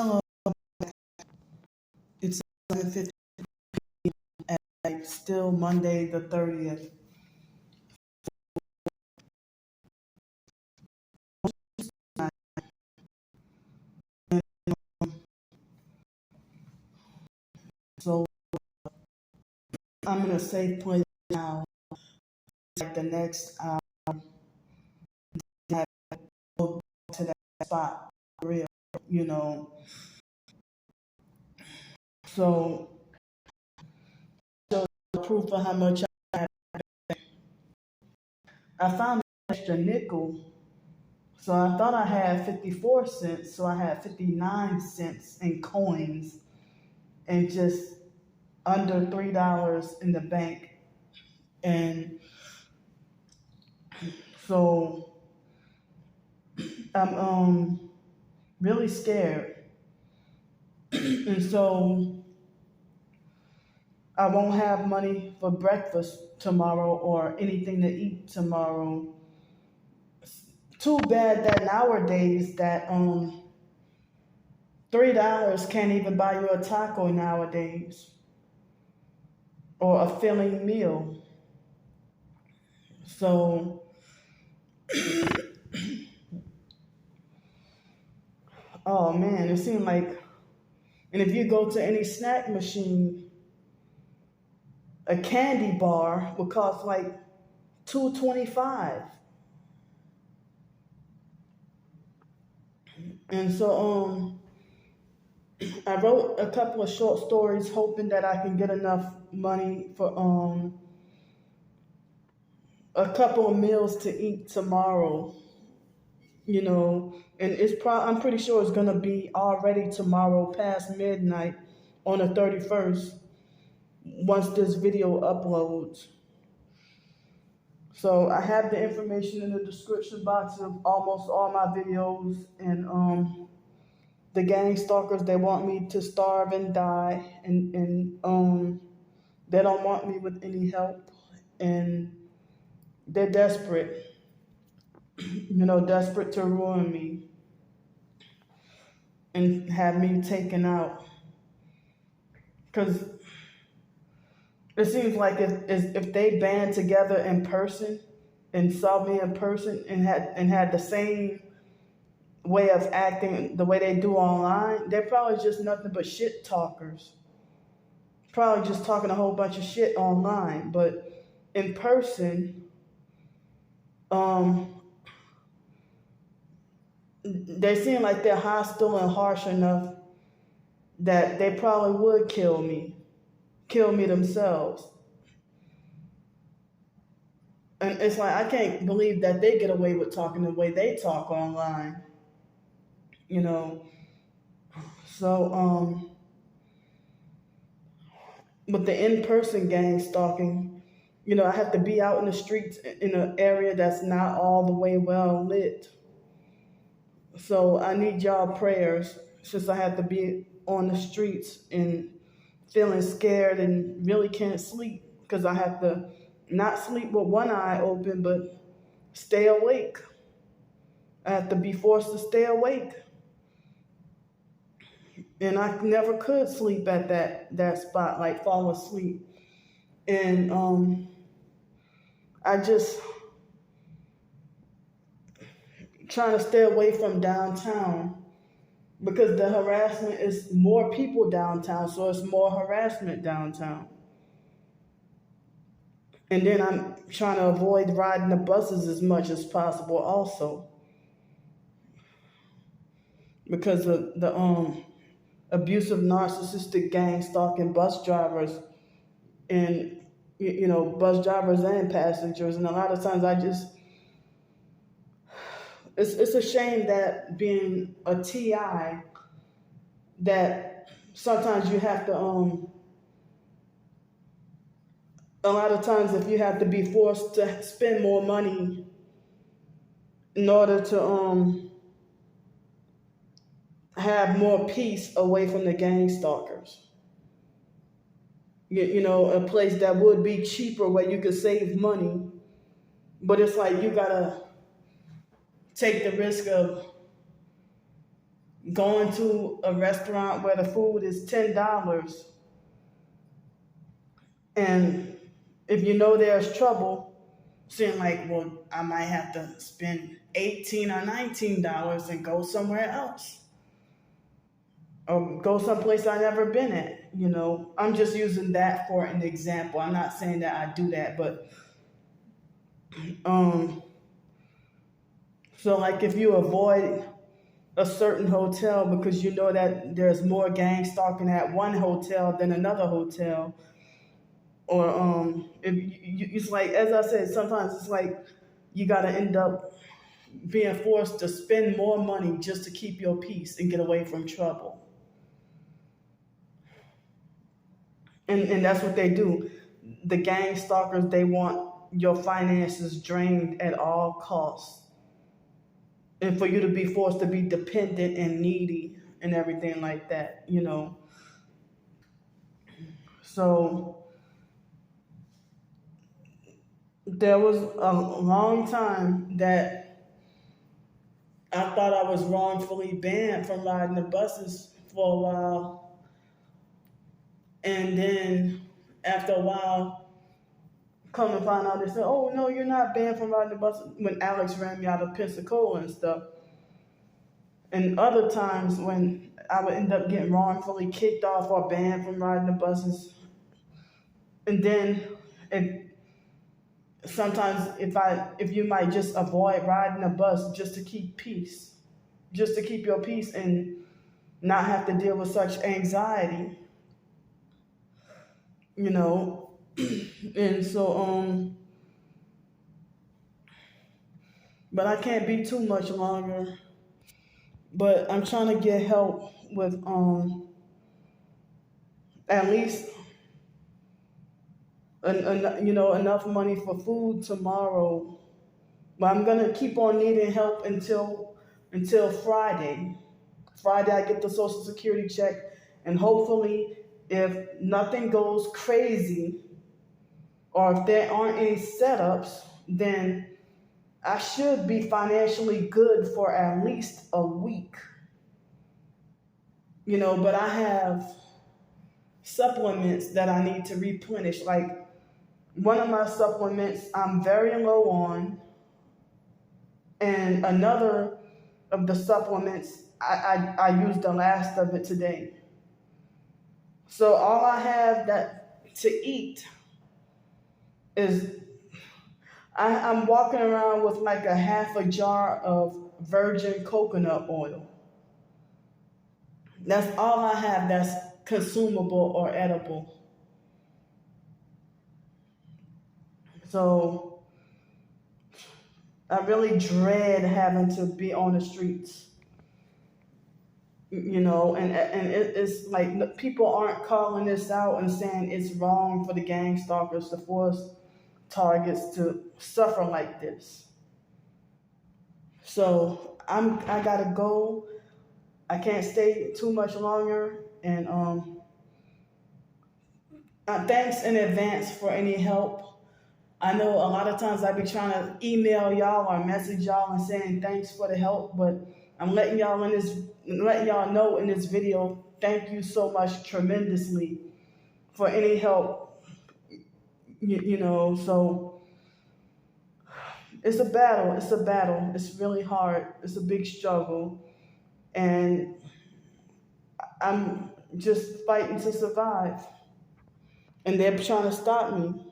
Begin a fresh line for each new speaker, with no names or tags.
Hello, it's 7:50 at still Monday the 30th. So I'm in a safe place now. Like the next I have to go to that spot for real, you know. So proof of how much I found an extra nickel. So I thought I had 54 cents, so I had 59 cents in coins and just under $3 in the bank. And so I'm really scared. And so I won't have money for breakfast tomorrow or anything to eat tomorrow. Too bad that nowadays that $3 can't even buy you a taco nowadays or a filling meal. So oh man, it seemed like, and if you go to any snack machine, a candy bar would cost like $2.25. And so I wrote a couple of short stories hoping that I can get enough money for a couple of meals to eat tomorrow, you know, and I'm pretty sure it's gonna be already tomorrow past midnight on the 31st once this video uploads. So I have the information in the description box of almost all my videos, and the gang stalkers, they want me to starve and die, and they don't want me with any help, and they're desperate, you know, desperate to ruin me and have me taken out. Because it seems like if they band together in person and saw me in person and had the same way of acting the way they do online, they're probably just nothing but shit talkers. Probably just talking a whole bunch of shit online, but in person, they seem like they're hostile and harsh enough that they probably would kill me themselves. And it's like, I can't believe that they get away with talking the way they talk online, you know. So, with the in-person gang stalking, you know, I have to be out in the streets in an area that's not all the way well lit. So I need y'all prayers, since I have to be on the streets and feeling scared and really can't sleep because I have to not sleep with one eye open, but stay awake. I have to be forced to stay awake. And I never could sleep at that spot, like fall asleep. And I just trying to stay away from downtown because the harassment is more people downtown, so it's more harassment downtown. And then I'm trying to avoid riding the buses as much as possible also because of the abusive, narcissistic gang stalking bus drivers and, you know, bus drivers and passengers. And a lot of times it's a shame that being a TI, that sometimes you have to, a lot of times if you have to be forced to spend more money in order to have more peace away from the gang stalkers. You know, a place that would be cheaper where you could save money, but it's like you gotta take the risk of going to a restaurant where the food is $10, and if you know there's trouble, saying like, well, I might have to spend $18 or $19 and go somewhere else, or go someplace I never been at. I'm just using that for an example. I'm not saying that I do that, but um, so like if you avoid a certain hotel because you know that there's more gang stalking at one hotel than another hotel, or if it's like, as I said, sometimes it's like you got to end up being forced to spend more money just to keep your peace and get away from trouble. And that's what they do. The gang stalkers, they want your finances drained at all costs, and for you to be forced to be dependent and needy and everything like that. So there was a long time that I thought I was wrongfully banned from riding the buses for a while. And then after a while, come to find out, they said, oh, no, you're not banned from riding the bus, when Alex ran me out of Pensacola and stuff. And other times when I would end up getting wrongfully kicked off or banned from riding the buses. And then sometimes if you might just avoid riding a bus just to keep peace, just to keep your peace and not have to deal with such anxiety, and so but I can't be too much longer. But I'm trying to get help with at least enough money for food tomorrow. But I'm gonna keep on needing help until Friday. Friday I get the Social Security check, and hopefully, if nothing goes crazy, or if there aren't any setups, then I should be financially good for at least a week. But I have supplements that I need to replenish. Like, one of my supplements I'm very low on, and another of the supplements I used the last of it today. So all I have that to eat is I'm walking around with like a half a jar of virgin coconut oil. That's all I have that's consumable or edible. So I really dread having to be on the streets, and it's like people aren't calling this out and saying it's wrong for the gang stalkers to force targets to suffer like this. So I gotta go. I can't stay too much longer, and thanks in advance for any help. I know a lot of times I be trying to email y'all or message y'all and saying thanks for the help, but I'm letting y'all know in this video, thank you so much tremendously for any help. So it's a battle. It's really hard. It's a big struggle, and I'm just fighting to survive. And they're trying to stop me.